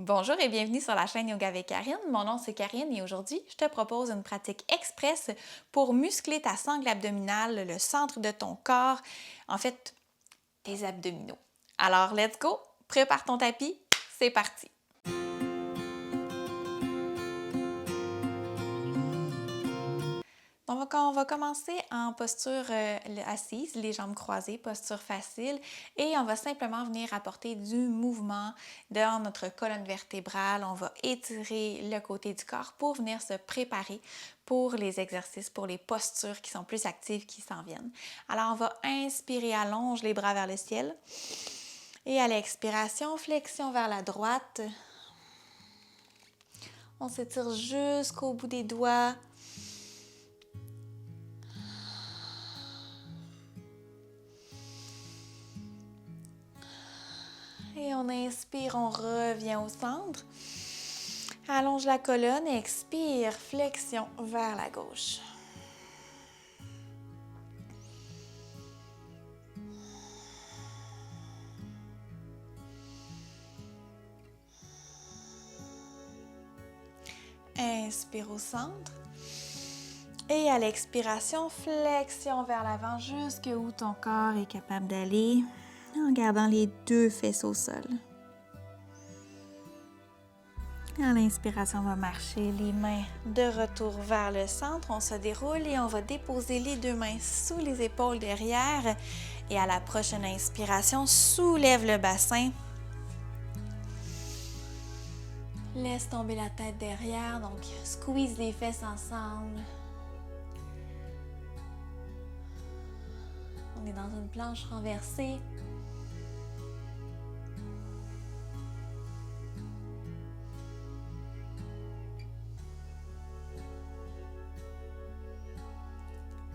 Bonjour et bienvenue sur la chaîne Yoga avec Karine. Mon nom c'est Karine et aujourd'hui, je te propose une pratique express pour muscler ta sangle abdominale, le centre de ton corps, en fait, tes abdominaux. Alors, let's go! Prépare ton tapis, c'est parti! On va commencer en posture assise, les jambes croisées, posture facile, et on va simplement venir apporter du mouvement dans notre colonne vertébrale. On va étirer le côté du corps pour venir se préparer pour les exercices, pour les postures qui sont plus actives qui s'en viennent. Alors, on va inspirer, allonge les bras vers le ciel. Et à l'expiration, flexion vers la droite. On s'étire jusqu'au bout des doigts. Et on inspire, on revient au centre. Allonge la colonne, expire, flexion vers la gauche. Inspire au centre. Et à l'expiration, flexion vers l'avant jusqu'où ton corps est capable d'aller en gardant les deux fesses au sol. À l'inspiration, on va marcher les mains de retour vers le centre. On se déroule et on va déposer les deux mains sous les épaules derrière. Et à la prochaine inspiration, soulève le bassin. Laisse tomber la tête derrière, donc squeeze les fesses ensemble. On est dans une planche renversée.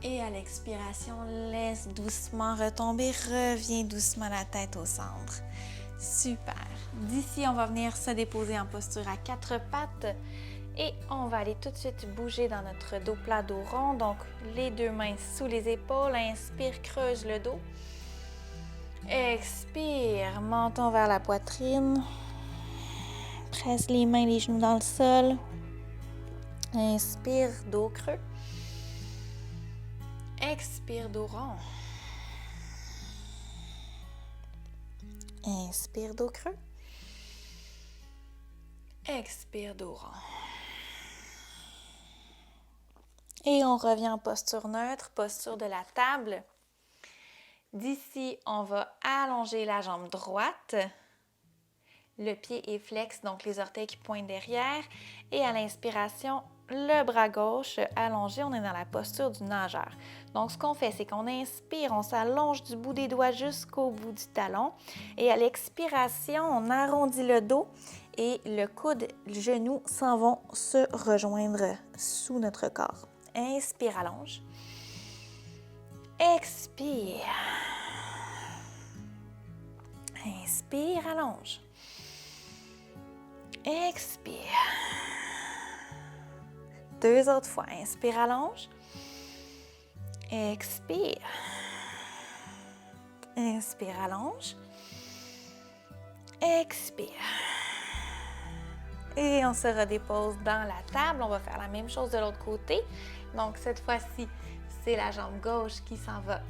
Et à l'expiration, laisse doucement retomber, reviens doucement la tête au centre. Super! D'ici, on va venir se déposer en posture à quatre pattes et on va aller tout de suite bouger dans notre dos plat, dos rond. Donc, les deux mains sous les épaules. Inspire, creuse le dos. Expire, menton vers la poitrine. Presse les mains, les genoux dans le sol. Inspire, dos creux. Expire, dos rond. Inspire, dos creux. Expire, dos rond. Et on revient en posture neutre, posture de la table. D'ici, on va allonger la jambe droite. Le pied est flex, donc les orteils qui pointent derrière. Et à l'inspiration, le bras gauche allongé, on est dans la posture du nageur. Donc, ce qu'on fait, c'est qu'on inspire, on s'allonge du bout des doigts jusqu'au bout du talon. Et à l'expiration, on arrondit le dos et le coude, le genou s'en vont se rejoindre sous notre corps. Inspire, allonge. Expire. Inspire, allonge. Expire. Deux autres fois. Inspire, allonge. Expire. Inspire, allonge. Expire. Et on se redépose dans la table. On va faire la même chose de l'autre côté. Donc, cette fois-ci, c'est la jambe gauche qui s'en va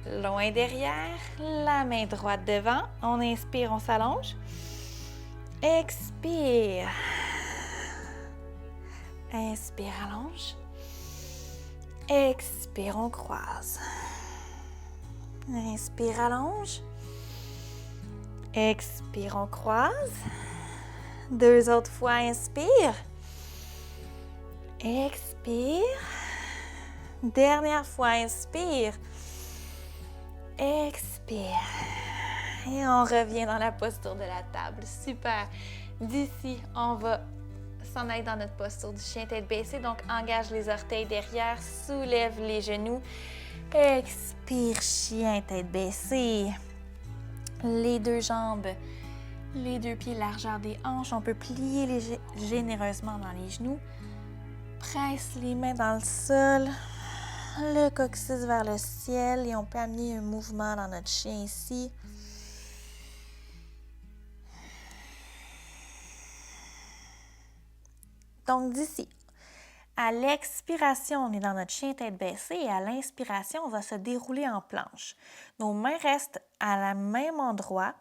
loin derrière. La main droite devant. On inspire, on s'allonge. Expire. Inspire, allonge. Expire, on croise. Inspire, allonge. Expire, on croise. Deux autres fois, inspire. Expire. Dernière fois, inspire. Expire. Et on revient dans la posture de la table. Super. D'ici, on va s'en aller dans notre posture du chien tête baissée. Donc, engage les orteils derrière, soulève les genoux. Expire, chien tête baissée. Les deux jambes, les deux pieds largeur des hanches. On peut plier généreusement dans les genoux. Presse les mains dans le sol. Le coccyx vers le ciel et on peut amener un mouvement dans notre chien ici. Donc, d'ici, à l'expiration, on est dans notre chien tête baissée et à l'inspiration, on va se dérouler en planche. Nos mains restent à la même endroit.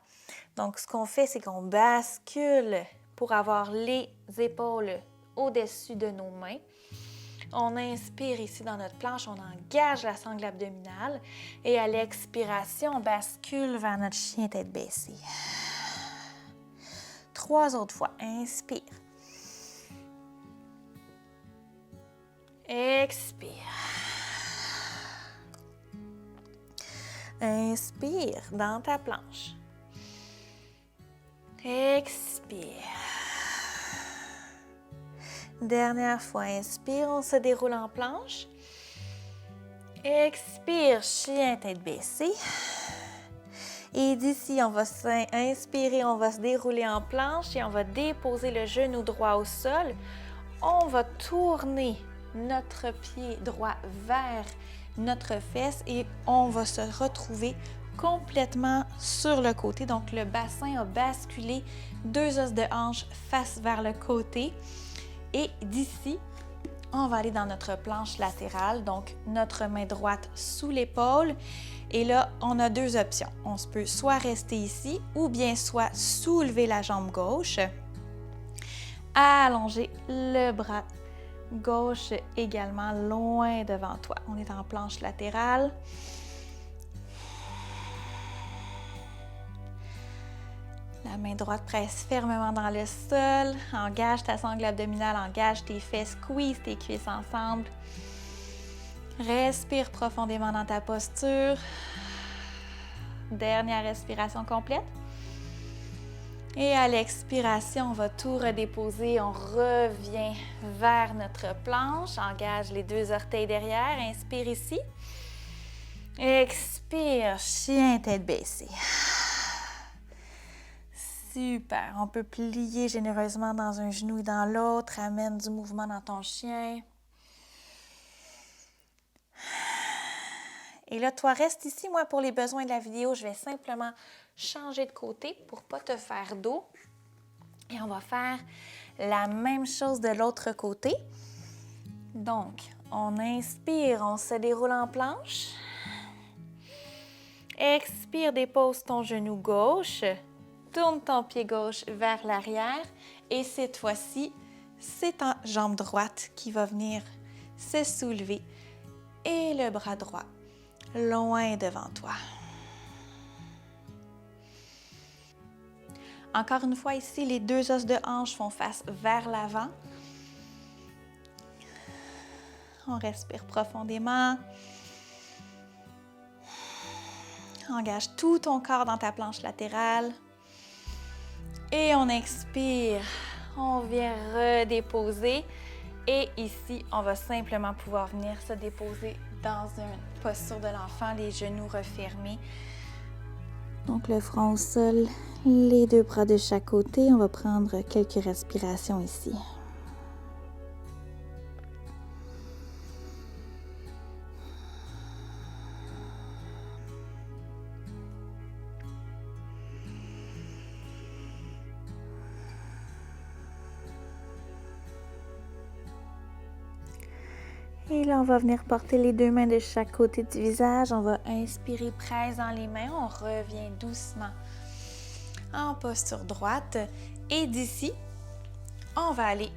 Donc, ce qu'on fait, c'est qu'on bascule pour avoir les épaules au-dessus de nos mains. On inspire ici dans notre planche, on engage la sangle abdominale et à l'expiration, on bascule vers notre chien tête baissée. 3 autres fois. Inspire. Expire. Inspire dans ta planche. Expire. Dernière fois, inspire, on se déroule en planche. Expire, chien tête baissée. Et d'ici, on va inspirer, on va se dérouler en planche et on va déposer le genou droit au sol. On va tourner notre pied droit vers notre fesse et on va se retrouver complètement sur le côté. Donc, le bassin a basculé, 2 os de hanche face vers le côté. Et d'ici, on va aller dans notre planche latérale, donc notre main droite sous l'épaule. Et là, on a 2 options. On peut soit rester ici ou bien soit soulever la jambe gauche, allonger le bras gauche également loin devant toi. On est en planche latérale. La main droite presse fermement dans le sol. Engage ta sangle abdominale, engage tes fesses, squeeze tes cuisses ensemble. Respire profondément dans ta posture. Dernière respiration complète. Et à l'expiration, on va tout redéposer. On revient vers notre planche. Engage les 2 orteils derrière. Inspire ici. Expire, chien tête baissée. Super. On peut plier généreusement dans un genou et dans l'autre. Amène du mouvement dans ton chien. Et là, toi, reste ici. Moi, pour les besoins de la vidéo, je vais simplement changer de côté pour ne pas te faire dos. Et on va faire la même chose de l'autre côté. Donc, on inspire, on se déroule en planche. Expire, dépose ton genou gauche. Tourne ton pied gauche vers l'arrière. Et cette fois-ci, c'est ta jambe droite qui va venir se soulever. Et le bras droit loin devant toi. Encore une fois ici, les 2 os de hanche font face vers l'avant. On respire profondément. Engage tout ton corps dans ta planche latérale. Et on expire. On vient redéposer. Et ici, on va simplement pouvoir venir se déposer dans une posture de l'enfant, les genoux refermés. Donc, le front au sol, les 2 bras de chaque côté. On va prendre quelques respirations ici. Et là, on va venir porter les 2 mains de chaque côté du visage. On va inspirer, presse dans les mains. On revient doucement en posture droite. Et d'ici, on va aller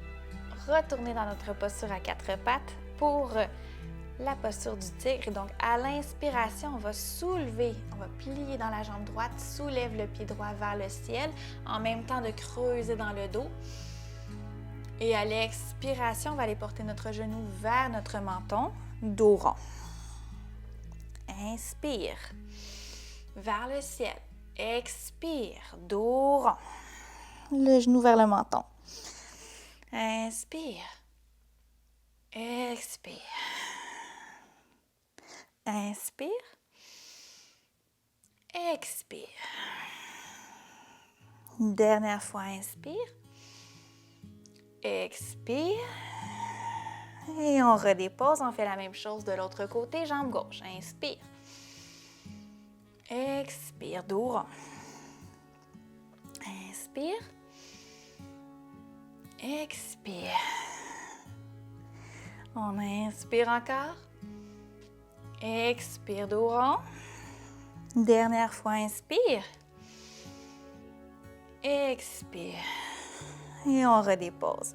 retourner dans notre posture à 4 pattes pour la posture du tigre. Et donc, à l'inspiration, on va soulever, on va plier dans la jambe droite, soulève le pied droit vers le ciel, en même temps de creuser dans le dos. Et à l'expiration, on va aller porter notre genou vers notre menton, dos rond. Inspire, vers le ciel. Expire, dos rond. Le genou vers le menton. Inspire. Expire. Inspire. Expire. Dernière fois, inspire. Expire. Et on redépose. On fait la même chose de l'autre côté, jambe gauche. Inspire. Expire, dos rond. Inspire. Expire. On inspire encore. Expire dos rond. Dernière fois, inspire. Expire. Et on redépose.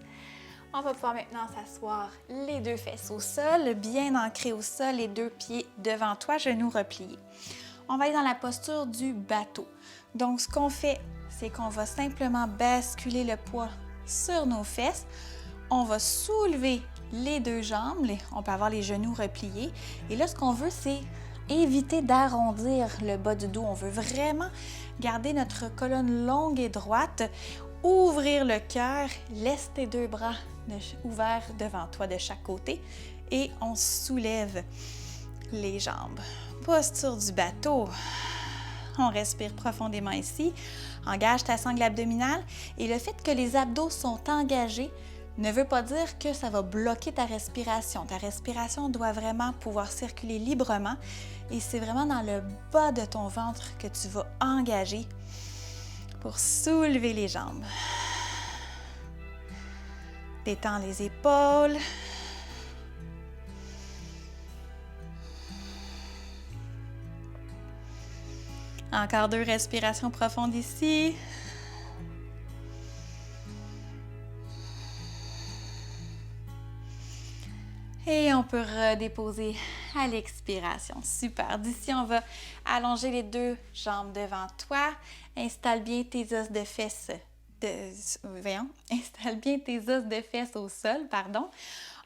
On va pouvoir maintenant s'asseoir les deux fesses au sol, bien ancrés au sol, les deux pieds devant toi, genoux repliés. On va être dans la posture du bateau. Donc, ce qu'on fait, c'est qu'on va simplement basculer le poids sur nos fesses. On va soulever les deux jambes. On peut avoir les genoux repliés. Et là, ce qu'on veut, c'est éviter d'arrondir le bas du dos. On veut vraiment garder notre colonne longue et droite. Ouvrir le cœur, laisse tes deux bras ouverts devant toi de chaque côté et on soulève les jambes. Posture du bateau. On respire profondément ici. Engage ta sangle abdominale et le fait que les abdos sont engagés ne veut pas dire que ça va bloquer ta respiration. Ta respiration doit vraiment pouvoir circuler librement et c'est vraiment dans le bas de ton ventre que tu vas engager pour soulever les jambes. Détends les épaules. Encore 2 respirations profondes ici. Et on peut redéposer à l'expiration. Super. D'ici, on va allonger les deux jambes devant toi. Installe bien tes os de fesses. Installe bien tes os de fesses au sol, pardon.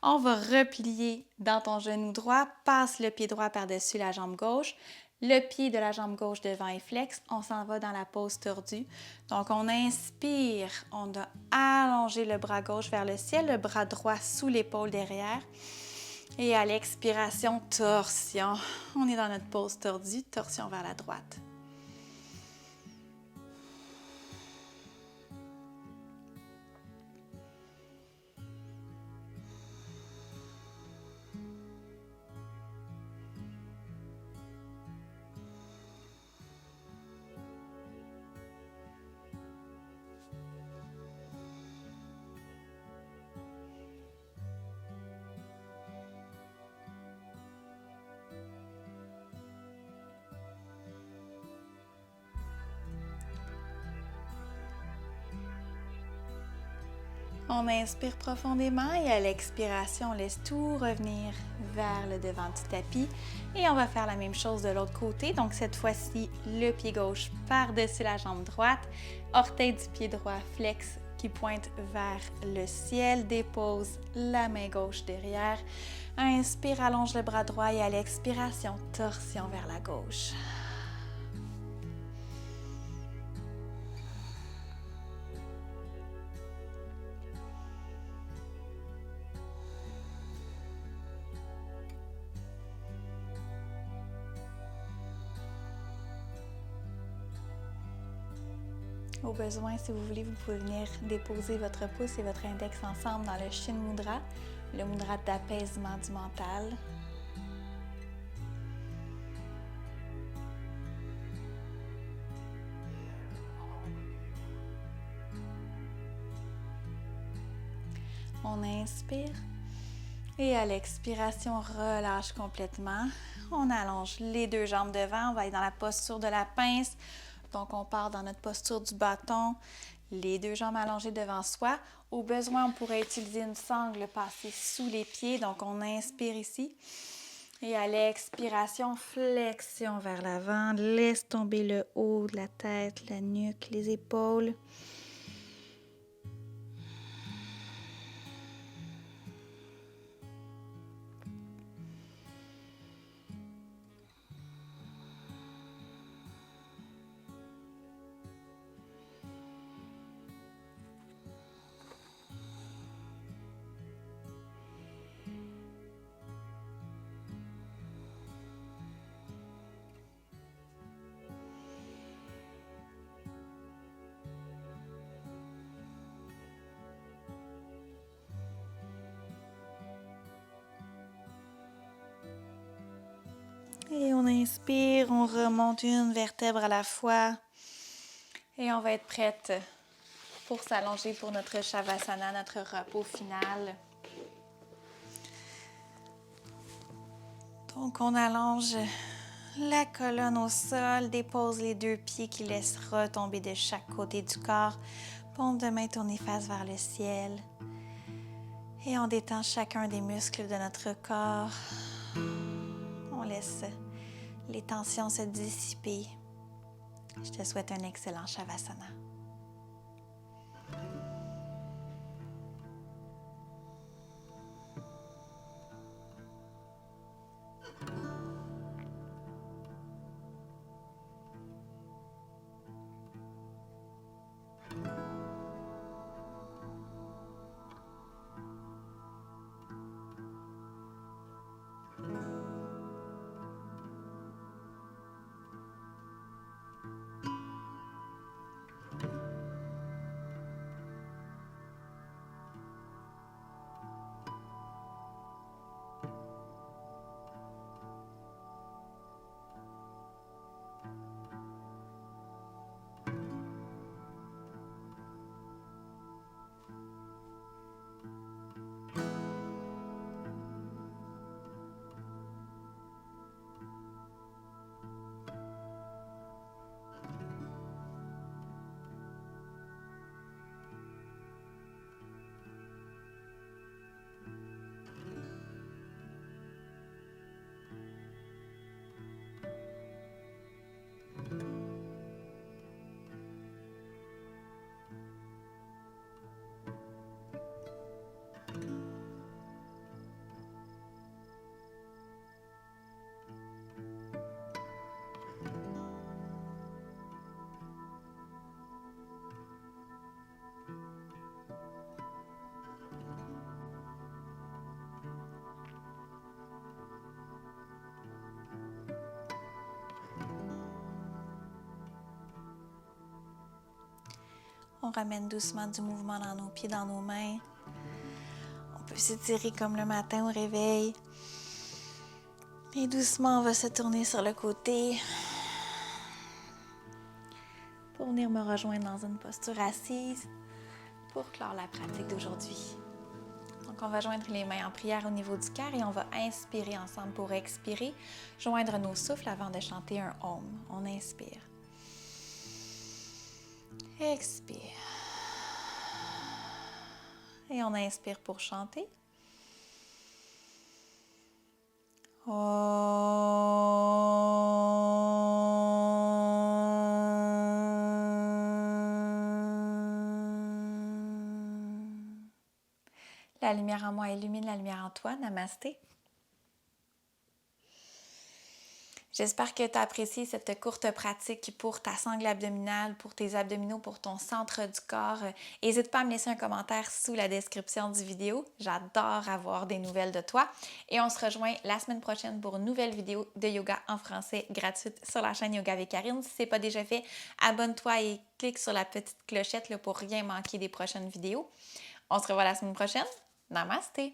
On va replier dans ton genou droit. Passe le pied droit par-dessus la jambe gauche. Le pied de la jambe gauche devant est flex. On s'en va dans la pose tordue. Donc, on inspire. On a allongé le bras gauche vers le ciel, le bras droit sous l'épaule derrière. Et à l'expiration, torsion. On est dans notre pose tordue, torsion vers la droite. On inspire profondément et à l'expiration, on laisse tout revenir vers le devant du tapis. Et on va faire la même chose de l'autre côté. Donc cette fois-ci, le pied gauche par-dessus la jambe droite, orteil du pied droit flex qui pointe vers le ciel, dépose la main gauche derrière. Inspire, allonge le bras droit et à l'expiration, torsion vers la gauche. Au besoin, si vous voulez, vous pouvez venir déposer votre pouce et votre index ensemble dans le Shin Mudra, le mudra d'apaisement du mental. On inspire et à l'expiration, on relâche complètement. On allonge les deux jambes devant, on va aller dans la posture de la pince. Donc, on part dans notre posture du bâton, les deux jambes allongées devant soi. Au besoin, on pourrait utiliser une sangle passée sous les pieds. Donc, on inspire ici. Et à l'expiration, flexion vers l'avant. Laisse tomber le haut de la tête, la nuque, les épaules. Et on inspire, on remonte une vertèbre à la fois. Et on va être prête pour s'allonger pour notre Shavasana, notre repos final. Donc, on allonge la colonne au sol, dépose les deux pieds qui laissent retomber de chaque côté du corps. Paume de main tournée face vers le ciel. Et on détend chacun des muscles de notre corps. On laisse les tensions se dissiper. Je te souhaite un excellent Shavasana. On ramène doucement du mouvement dans nos pieds, dans nos mains. On peut s'étirer comme le matin au réveil. Et doucement, on va se tourner sur le côté pour venir me rejoindre dans une posture assise pour clore la pratique d'aujourd'hui. Donc, on va joindre les mains en prière au niveau du cœur et on va inspirer ensemble pour expirer, joindre nos souffles avant de chanter un Om. On inspire. Expire. Et on inspire pour chanter. La lumière en moi illumine la lumière en toi. Namasté. J'espère que tu as apprécié cette courte pratique pour ta sangle abdominale, pour tes abdominaux, pour ton centre du corps. N'hésite pas à me laisser un commentaire sous la description du vidéo. J'adore avoir des nouvelles de toi. Et on se rejoint la semaine prochaine pour une nouvelle vidéo de yoga en français gratuite sur la chaîne Yoga avec Karine. Si ce n'est pas déjà fait, abonne-toi et clique sur la petite clochette là, pour rien manquer des prochaines vidéos. On se revoit la semaine prochaine. Namasté!